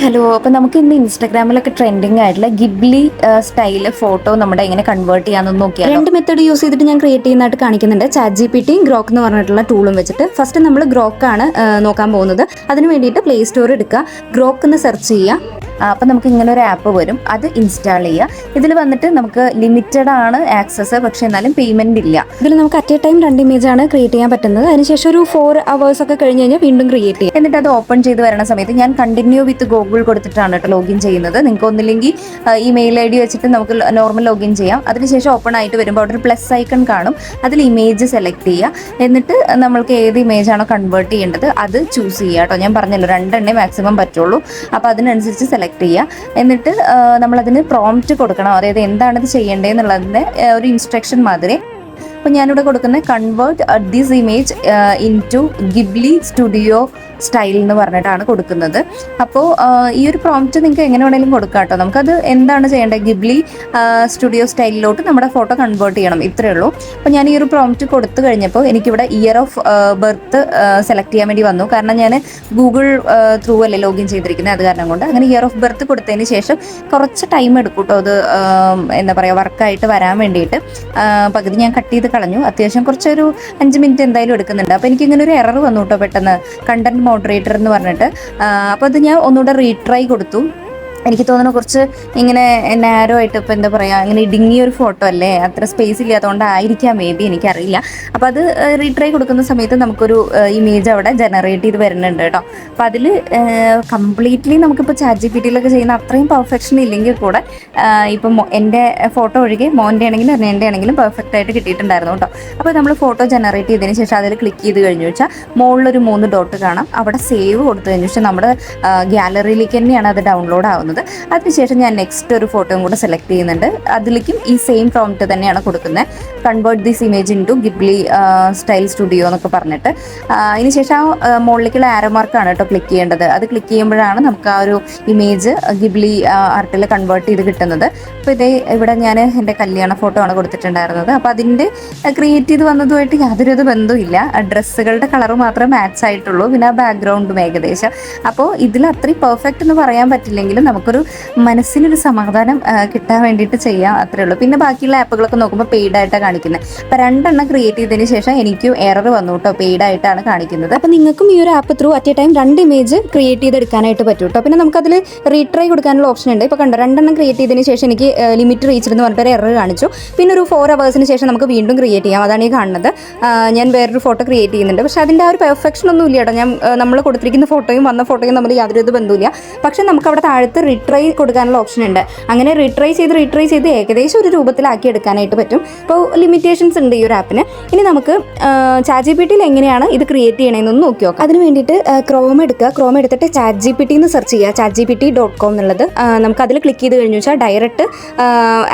Hello, അപ്പോൾ നമുക്ക് ഇന്ന് ഇൻസ്റ്റാഗ്രാമിലൊക്കെ ട്രെൻഡിങ് ആയിട്ടുള്ള ഗിബ്ലി സ്റ്റൈല് ഫോട്ടോ നമ്മുടെ എങ്ങനെ കൺവേർട്ട് ചെയ്യാമെന്ന് നോക്കിയാൽ 2 മെത്തേഡ് യൂസ് ചെയ്തിട്ട് ഞാൻ ക്രിയേറ്റ് ചെയ്യുന്നതായിട്ട് കാണിക്കുന്നുണ്ട്. ചാറ്റ് ജിപിടിയും ഗ്രോക്ക് എന്ന് പറഞ്ഞിട്ടുള്ള ടൂളും വെച്ചിട്ട്. ഫസ്റ്റ് നമ്മൾ ഗ്രോക്കാണ് നോക്കാൻ പോകുന്നത്. അതിന് വേണ്ടിയിട്ട് പ്ലേ സ്റ്റോർ എടുക്കുക, ഗ്രോക്ക് എന്ന് സെർച്ച് ചെയ്യുക. അപ്പം നമുക്ക് ഇങ്ങനെ ഒരു ആപ്പ് വരും, അത് ഇൻസ്റ്റാൾ ചെയ്യുക. ഇതിൽ വന്നിട്ട് നമുക്ക് ലിമിറ്റഡ് ആണ് ആക്സസ്, പക്ഷേ എന്നാലും പേയ്മെൻറ്റ് ഇല്ല. ഇതിൽ നമുക്ക് അറ്റ് എ ടൈം 2 ഇമേജാണ് ക്രിയേറ്റ് ചെയ്യാൻ പറ്റുന്നത്. അതിനുശേഷം ഒരു 4 hours ഒക്കെ കഴിഞ്ഞ് കഴിഞ്ഞാൽ വീണ്ടും ക്രിയേറ്റ് ചെയ്യും. എന്നിട്ട് അത് ഓപ്പൺ ചെയ്ത് വരുന്ന സമയത്ത് ഞാൻ കണ്ടിന്യൂ വിത്ത് ഗൂഗിൾ കൊടുത്തിട്ടാണ് കേട്ടോ ലോഗിൻ ചെയ്യുന്നത്. നിങ്ങൾക്ക് ഒന്നില്ലെങ്കിൽ ഈ മെയിൽ ID വെച്ചിട്ട് നമുക്ക് നോർമൽ ലോഗിൻ ചെയ്യാം. അതിനുശേഷം ഓപ്പൺ ആയിട്ട് വരുമ്പോൾ അവിടെ ഒരു പ്ലസ് ഐക്കൺ കാണും, അതിൽ ഇമേജ് സെലക്ട് ചെയ്യുക. എന്നിട്ട് നമ്മൾക്ക് ഏത് ഇമേജാണോ കൺവേർട്ട് ചെയ്യേണ്ടത് അത് ചൂസ് ചെയ്യുക കേട്ടോ. ഞാൻ പറഞ്ഞല്ലോ 2 മാക്സിമം പറ്റുള്ളൂ. അപ്പോൾ അതിനനുസരിച്ച് സെലക്ട് ചെയ്യുക. എന്നിട്ട് നമ്മളതിന് പ്രോംപ്റ്റ് കൊടുക്കണം, അതായത് എന്താണിത് ചെയ്യേണ്ടതെന്നുള്ളതിൻ്റെ ഒരു ഇൻസ്ട്രക്ഷൻ മാതിരി. അപ്പോൾ ഞാനിവിടെ കൊടുക്കുന്നത് convert this image into Ghibli studio style എന്ന് പറഞ്ഞിട്ടാണ് കൊടുക്കുന്നത്. അപ്പോൾ ഈ ഒരു പ്രോംപ്റ്റ് നിങ്ങൾക്ക് എങ്ങനെ വേണമെങ്കിലും കൊടുക്കാം കേട്ടോ. നമുക്കത് എന്താണ് ചെയ്യേണ്ടത്, ഗിബ്ലി സ്റ്റുഡിയോ സ്റ്റൈലിലോട്ട് നമ്മുടെ ഫോട്ടോ കൺവേർട്ട് ചെയ്യണം, ഇത്രയേ ഉള്ളൂ. അപ്പോൾ ഞാൻ ഈ ഒരു പ്രോംപ്റ്റ് കൊടുത്തു കഴിഞ്ഞപ്പോൾ എനിക്കിവിടെ ഇയർ ഓഫ് ബർത്ത് സെലക്ട് ചെയ്യാൻ വേണ്ടി വന്നു. കാരണം ഞാൻ ഗൂഗിൾ ത്രൂ അല്ലേ ലോഗിൻ ചെയ്തിരിക്കുന്നത്, അത് കാരണം കൊണ്ട്. അങ്ങനെ ഇയർ ഓഫ് ബർത്ത് കൊടുത്തതിന് ശേഷം കുറച്ച് ടൈം എടുക്കും കേട്ടോ അത് എന്താ പറയുക വർക്കായിട്ട് വരാൻ വേണ്ടിയിട്ട്. പകുതി ഞാൻ കട്ട് ചെയ്ത് കളഞ്ഞു. അത്യാവശ്യം കുറച്ചൊരു 5 മിനിറ്റ് എന്തായാലും എടുക്കുന്നുണ്ട്. അപ്പോൾ എനിക്കിങ്ങനെ ഒരു എറർ വന്നു കേട്ടോ പെട്ടെന്ന്, കണ്ടന്റ് മോഡറേറ്റർ എന്ന് പറഞ്ഞിട്ട്. അപ്പോൾ അത് ഞാൻ ഒന്നുകൂടെ റീട്രൈ കൊടുത്തു. എനിക്ക് തോന്നുന്നു കുറച്ച് ഇങ്ങനെ നാരോ ആയിട്ട് ഇപ്പോൾ എന്താ പറയുക ഇങ്ങനെ ഇടുങ്ങിയ ഒരു ഫോട്ടോ അല്ലേ, അത്ര സ്പേസ് ഇല്ലാത്തതുകൊണ്ടായിരിക്കാം മേ ബി, എനിക്കറിയില്ല. അപ്പോൾ അത് റീട്രൈ കൊടുക്കുന്ന സമയത്ത് നമുക്കൊരു ഇമേജ് അവിടെ ജനറേറ്റ് ചെയ്ത് വരുന്നുണ്ട് കേട്ടോ. അപ്പോൾ അതിൽ കംപ്ലീറ്റ്ലി നമുക്കിപ്പോൾ ചാറ്റ് ജിപിടിയിലൊക്കെ ചെയ്യുന്ന അത്രയും പെർഫെക്ഷൻ ഇല്ലെങ്കിൽ കൂടെ ഇപ്പം എൻ്റെ ഫോട്ടോ ഒഴികെ മോൻ്റെ ആണെങ്കിലും എൻ്റെ ആണെങ്കിലും പെർഫെക്റ്റ് ആയിട്ട് കിട്ടിയിട്ടുണ്ടായിരുന്നു കേട്ടോ. അപ്പോൾ നമ്മൾ ഫോട്ടോ ജനറേറ്റ് ചെയ്തതിന് ശേഷം അതിൽ ക്ലിക്ക് ചെയ്ത് കഴിഞ്ഞു വെച്ചാൽ മുകളിലൊരു 3 ഡോട്ട് കാണാം, അവിടെ സേവ് കൊടുത്തു കഴിഞ്ഞു വെച്ചാൽ നമ്മുടെ ഗാലറിയിലേക്ക് തന്നെയാണ് അത് ഡൗൺലോഡ് ആവുന്നത്. അതിനുശേഷം ഞാൻ നെക്സ്റ്റ് ഒരു ഫോട്ടോയും കൂടെ സെലക്ട് ചെയ്യുന്നുണ്ട്. അതിലേക്കും ഈ സെയിം പ്രോംപ്റ്റ് തന്നെയാണ് കൊടുക്കുന്നത്, convert this image into Ghibli style studio എന്നൊക്കെ പറഞ്ഞിട്ട്. അതിനുശേഷം മുകളിലേക്കുള്ള ആരോ മാർക്കാണ് കേട്ടോ ക്ലിക്ക് ചെയ്യേണ്ടത്. അത് ക്ലിക്ക് ചെയ്യുമ്പോഴാണ് നമുക്ക് ആ ഒരു ഇമേജ് ഗിബ്ലി ആർട്ടിൽ കൺവേർട്ട് ചെയ്ത് കിട്ടുന്നത്. അപ്പോൾ ഇതേ ഇവിടെ ഞാൻ എൻ്റെ കല്യാണ ഫോട്ടോ ആണ് കൊടുത്തിട്ടുണ്ടായിരുന്നത്. അപ്പോൾ അതിൻ്റെ ക്രിയേറ്റ് ചെയ്ത് വന്നതുമായിട്ട് യാതൊരു ബന്ധവുമില്ല, ഡ്രസ്സുകളുടെ കളർ മാത്രമേ മാച്ച് ആയിട്ടുള്ളൂ, പിന്നെ ആ ബാക്ക്ഗ്രൗണ്ടും ഏകദേശം. അപ്പോൾ ഇതിൽ അത്രയും പെർഫെക്റ്റ് എന്ന് പറയാൻ പറ്റില്ലെങ്കിലും നമുക്കൊരു മനസ്സിനൊരു സമാധാനം കിട്ടാൻ വേണ്ടിയിട്ട് ചെയ്യാം, അത്രേ ഉള്ളൂ. പിന്നെ ബാക്കിയുള്ള ആപ്പുകളൊക്കെ നോക്കുമ്പോൾ പെയ്ഡ് ആയിട്ടാണ് കാണിക്കുന്നത്. അപ്പോൾ 2 ക്രിയേറ്റ് ചെയ്തതിന് ശേഷം എനിക്കും എറർ വന്നു കേട്ടോ, പെയ്ഡ് ആയിട്ടാണ് കാണിക്കുന്നത്. അപ്പോൾ നിങ്ങൾക്കും ഈ ഒരു app through at A time 2 image create ചെയ്തെടുക്കാനായിട്ട് പറ്റും കേട്ടോ. പിന്നെ നമുക്കതിൽ റീട്രൈ കൊടുക്കാനുള്ള ഓപ്ഷൻ ഉണ്ട്. ഇപ്പോൾ കണ്ടോ 2 ക്രിയേറ്റ് ചെയ്തതിന് ശേഷം എനിക്ക് ലിമിറ്റ് റീച്ച് എന്ന് പറഞ്ഞിട്ട് എറർ കാണിച്ചു. പിന്നെ ഒരു 4 hours ശേഷം നമുക്ക് വീണ്ടും ക്രിയേറ്റ് ചെയ്യാം. അതാണ് ഈ കാണുന്നത്. ഞാൻ വേറൊരു ഫോട്ടോ ക്രിയേറ്റ് ചെയ്യുന്നുണ്ട്, പക്ഷേ അതിൻ്റെ ആ ഒരു പെർഫെക്ഷൻ ഒന്നും ഇല്ല കേട്ടോ. നമ്മൾ കൊടുത്തിരിക്കുന്ന ഫോട്ടോയും വന്ന ഫോട്ടോയും നമ്മൾ യാതൊരു ബന്ധമില്ല. പക്ഷേ നമുക്ക് അവിടെ താഴത്ത് റീട്രൈ കൊടുക്കാനുള്ള ഓപ്ഷൻ ഉണ്ട്. അങ്ങനെ റീട്രൈ ചെയ്ത് ഏകദേശം ഒരു രൂപത്തിലാക്കി എടുക്കാനായിട്ട് പറ്റും. ഇപ്പോൾ ലിമിറ്റേഷൻസ് ഉണ്ട് ഈ ഒരു ആപ്പിന്. ഇനി നമുക്ക് ചാറ്റ് ജിപിടിയിൽ എങ്ങനെയാണ് ഇത് ക്രിയേറ്റ് ചെയ്യണമെന്നൊന്ന് നോക്കി നോക്കാം. അതിന് വേണ്ടിയിട്ട് ക്രോം എടുക്കുക. ക്രോം എടുത്തിട്ട് ചാറ്റ് ജിപിടി എന്ന് സെർച്ച് ചെയ്യുക, chatgpt.com എന്നുള്ളത്. നമുക്ക് അതിൽ ക്ലിക്ക് ചെയ്ത് കഴിഞ്ഞു വെച്ചാൽ ഡയറക്റ്റ്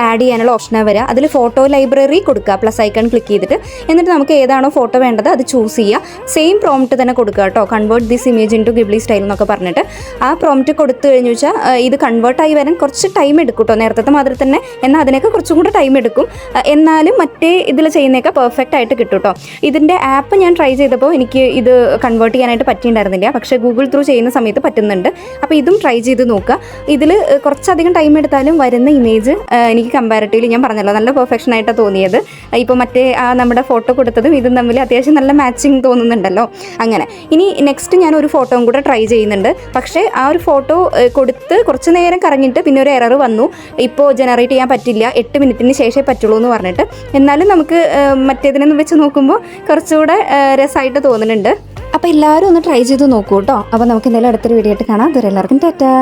ആഡ് ചെയ്യാനുള്ള ഓപ്ഷനാണ് വരിക. അതിൽ ഫോട്ടോ ലൈബ്രറി കൊടുക്കുക, പ്ലസ് ഐക്കൺ ക്ലിക്ക് ചെയ്തിട്ട്. എന്നിട്ട് നമുക്ക് ഏതാണോ ഫോട്ടോ വേണ്ടത് അത് ചൂസ് ചെയ്യുക. സെയിം പ്രോംപ്റ്റ് തന്നെ കൊടുക്കുക കേട്ടോ, convert this image into Ghibli style എന്നൊക്കെ പറഞ്ഞിട്ട്. ആ പ്രോംപ്റ്റ് കൊടുത്തു കഴിഞ്ഞു വെച്ചാൽ ഇത് കൺവേർട്ടായി വരാൻ കുറച്ച് ടൈം എടുക്കും കേട്ടോ, നേരത്തെ മാതിരി തന്നെ. എന്നാൽ അതിനൊക്കെ കുറച്ചും കൂടെ ടൈം എടുക്കും. എന്നാലും മറ്റേ ഇതിൽ ചെയ്യുന്നതൊക്കെ പെർഫെക്റ്റ് ആയിട്ട് കിട്ടും കേട്ടോ. ഇതിൻ്റെ ആപ്പ് ഞാൻ ട്രൈ ചെയ്തപ്പോൾ എനിക്ക് ഇത് കൺവേർട്ട് ചെയ്യാനായിട്ട് പറ്റിയിട്ടുണ്ടായിരുന്നില്ല, പക്ഷേ ഗൂഗിൾ ത്രൂ ചെയ്യുന്ന സമയത്ത് പറ്റുന്നുണ്ട്. അപ്പോൾ ഇതും ട്രൈ ചെയ്ത് നോക്കുക. ഇതിൽ കുറച്ചധികം ടൈം എടുത്താലും വരുന്ന ഇമേജ് എനിക്ക് കമ്പാരിറ്റീവ്ലി ഞാൻ പറഞ്ഞല്ലോ നല്ല പെർഫെക്ഷൻ ആയിട്ടാണ് തോന്നിയത്. ഇപ്പോൾ മറ്റേ നമ്മുടെ ഫോട്ടോ കൊടുത്തതും ഇതും തമ്മിൽ അത്യാവശ്യം നല്ല മാച്ചിങ് തോന്നുന്നുണ്ടല്ലോ. അങ്ങനെ ഇനി നെക്സ്റ്റ് ഞാൻ ഒരു ഫോട്ടോയും കൂടെ ട്രൈ ചെയ്യുന്നുണ്ട്. പക്ഷേ ആ ഒരു ഫോട്ടോ കൊടുത്ത് കുറച്ച് നേരം കറങ്ങിയിട്ട് പിന്നെ ഒരു എറർ വന്നു, ഇപ്പോൾ ജനറേറ്റ് ചെയ്യാൻ പറ്റില്ല, 8 മിനിറ്റിന് ശേഷമേ പറ്റുള്ളൂ എന്ന് പറഞ്ഞിട്ട്. എന്നാലും നമുക്ക് മറ്റേതിനൊന്നും വെച്ച് നോക്കുമ്പോൾ കുറച്ചുകൂടെ രസമായിട്ട് തോന്നുന്നുണ്ട്. അപ്പോൾ എല്ലാവരും ഒന്ന് ട്രൈ ചെയ്ത് നോക്കൂ കേട്ടോ. അപ്പോൾ നമുക്ക് എന്തായാലും അടുത്തൊരു വീഡിയോ ആയിട്ട് കാണാം. അതുവരെ എല്ലാവർക്കും ടാറ്റാ.